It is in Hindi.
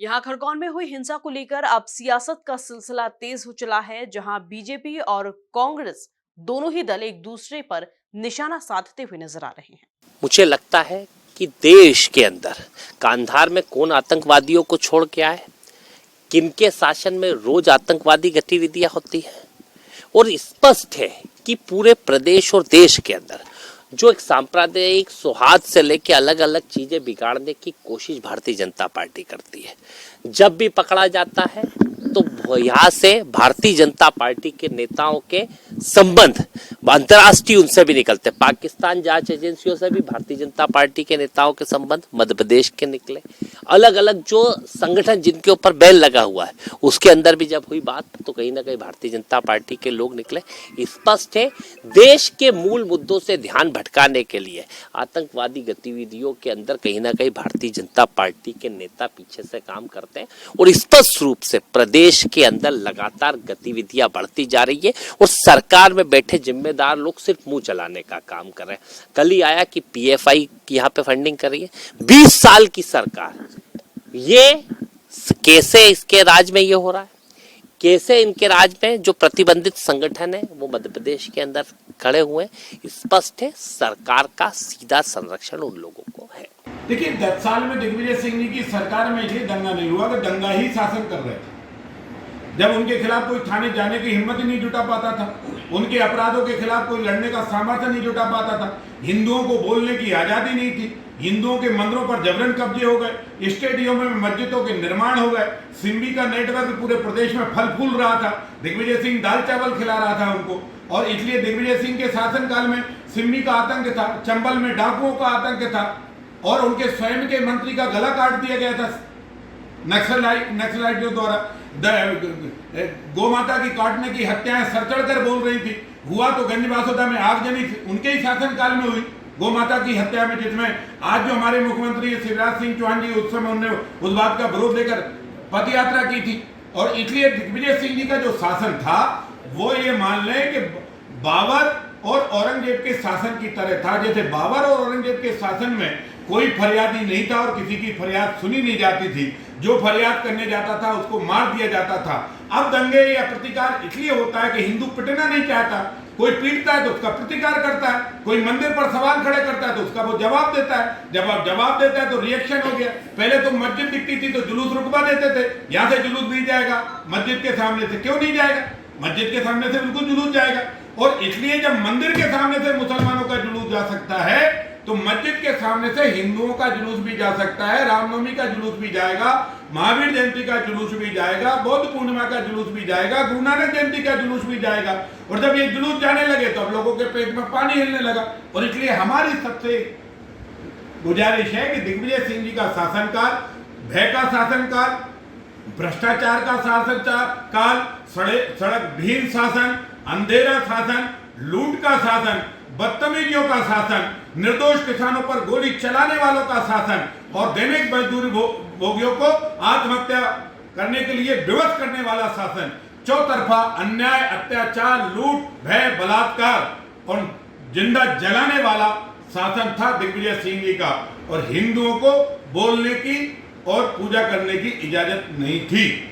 यहाँ खरगोन में हुई हिंसा को लेकर अब सियासत का सिलसिला तेज हो चला है, जहां बीजेपी और कांग्रेस दोनों ही दल एक दूसरे पर निशाना साधते हुए नजर आ रहे हैं। मुझे लगता है कि देश के अंदर कांधार में कौन आतंकवादियों को छोड़ के आए, किनके शासन में रोज आतंकवादी गतिविधियां होती हैं, और स्पष्ट है कि पूरे प्रदेश और देश के अंदर जो एक सांप्रदायिक सौहार्द से लेकर अलग अलग चीजें बिगाड़ने की कोशिश भारतीय जनता पार्टी करती है। जब भी पकड़ा जाता है तो यहाँ से भारतीय जनता पार्टी के नेताओं के संबंध अंतर्राष्ट्रीय उनसे भी निकलते, पाकिस्तान जांच एजेंसियों से भी भारतीय जनता पार्टी के नेताओं के संबंध मध्य प्रदेश के निकले। अलग अलग जो संगठन जिनके ऊपर बैन लगा हुआ है उसके अंदर भी जब हुई बात तो कहीं ना कहीं भारतीय जनता पार्टी के लोग निकले। स्पष्ट है देश के मूल मुद्दों से ध्यान भटकाने के लिए आतंकवादी गतिविधियों के अंदर कहीं ना कहीं भारतीय जनता पार्टी के नेता पीछे से काम करते हैं, और स्पष्ट रूप से प्रदेश के अंदर लगातार गतिविधियां बढ़ती जा रही है और सरकार में बैठे जिम्मेदार लोग सिर्फ मुंह चलाने का काम कर रहे हैं। कल ही आया कि पीएफआई यहाँ पे फंडिंग कर रही है, 20 साल की सरकार, ये कैसे इसके राज में ये हो रहा है, कैसे इनके राज में जो प्रतिबंधित संगठन है वो मध्य प्रदेश के अंदर खड़े हुए हैं। स्पष्ट है सरकार का सीधा संरक्षण उन लोगों को है। देखिए 10 साल में दिग्विजय सिंह जी की सरकार में ये दंगा नहीं हुआ कि दंगा ही शासन कर रहे थे। जब उनके खिलाफ कोई थाने जाने की हिम्मत ही नहीं जुटा पाता था, उनके अपराधों के खिलाफ कोई लड़ने का सामर्थ्य नहीं जुटा पाता था, हिंदुओं को बोलने की आजादी नहीं थी, हिंदुओं के मंदिरों पर जबरन कब्जे हो गए, स्टेडियमों में मस्जिदों के निर्माण हो गए, सिम्बी का नेटवर्क पूरे प्रदेश में फल फूल रहा था, दिग्विजय सिंह दाल चावल खिला रहा था उनको, और इसलिए दिग्विजय सिंह के शासनकाल में सिम्बी का आतंक था, चंबल में डाकुओं का आतंक था, और उनके स्वयं के मंत्री का गला काट दिया गया था नक्सलाइटों द्वारा। गोमाता की काटने की हत्याएं सर चढ़कर बोल रही थी। हुआ तो गंजबासोदा में आगजनी उनके ही शासनकाल में हुई गोमाता की हत्या में, जिसमें आज जो हमारे मुख्यमंत्री शिवराज सिंह चौहान जी उस समय उन्होंने उस बात का विरोध लेकर पद यात्रा की थी। और इसलिए दिग्विजय सिंह जी का जो शासन था वो ये मान लें कि बाबर और औरंगजेब के शासन की तरह था। जैसे बाबर और औरंगजेब के शासन में कोई फरियादी नहीं था और किसी की फरियाद सुनी नहीं जाती थी, जो फरियाद करने जाता था उसको मार दिया जाता था। अब दंगे या प्रतिकार इसलिए होता है कि हिंदू पिटना नहीं चाहता, कोई पीटता है तो उसका प्रतिकार करता है, कोई मंदिर पर सवाल खड़े करता है तो उसका वो जवाब देता है, जब आप जवाब देता है तो रिएक्शन हो गया। पहले तो मस्जिद दिखती थी तो जुलूस रुकवा देते थे, यहाँ से जुलूस नहीं जाएगा, मस्जिद के सामने से क्यों नहीं जाएगा, मस्जिद के सामने से बिल्कुल जुलूस जाएगा। और इसलिए जब मंदिर के सामने से मुसलमानों का जुलूस जा सकता है तो मस्जिद के सामने से हिंदुओं का जुलूस भी जा सकता है, रामनवमी का जुलूस भी जाएगा, महावीर जयंती का जुलूस भी जाएगा, बौद्ध पूर्णिमा का जुलूस भी जाएगा, गुरु नानक जयंती का जुलूस भी जाएगा। और जब ये जुलूस जाने लगे तो अब लोगों के पेट में पानी हिलने लगा। और इसलिए हमारी सबसे गुजारिश है कि दिग्विजय सिंह जी का शासनकाल भय का शासनकाल, भ्रष्टाचार का शासनकाल, सड़कहीन शासन, अंधेरा शासन, लूट का शासन, बदतमीजियों का शासन, निर्दोष किसानों पर गोली चलाने वालों का शासन और दैनिक मजदूरी भोगियों को आत्महत्या करने के लिए विवश करने वाला शासन, चौतरफा अन्याय, अत्याचार, लूट, भय, बलात्कार और जिंदा जलाने वाला शासन था दिग्विजय सिंह जी का। और हिंदुओं को बोलने की और पूजा करने की इजाजत नहीं थी।